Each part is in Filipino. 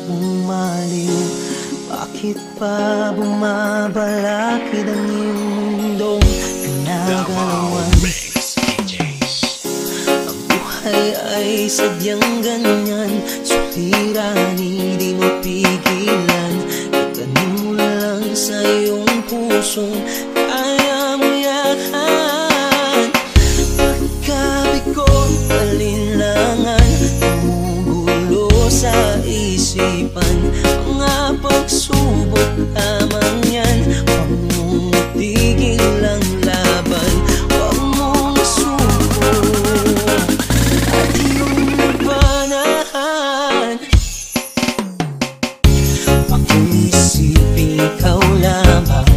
umaliw? Bakit pa bumabalakid ang iyong mundong ginagalawan? Ang buhay ay sadyang ganyan, suliranin di mo pigilan. Itanim mo lang sa iyong pusong kaya mo yan. Pagkabigong alinlangan, gumugulo sa isipan. Mga pagsubok lamang yan, huwag mong tigil ang laban. Huwag mong suko at iyong labanan. Pag-iisipin ikaw lamang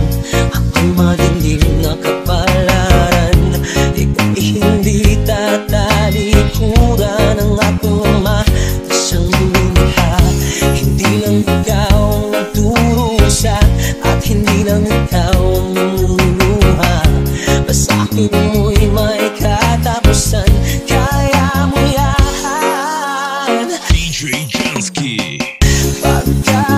ang madilim na kapalaran. Ika'y hindi tatalikuran ng aking matasang lumikha. Hindi lang ikaw ang nagdurusa at hindi lang ikaw ang nanguluha. Basahin mo'y may katapusan, kaya mo yan. DJ Jansky. Pagka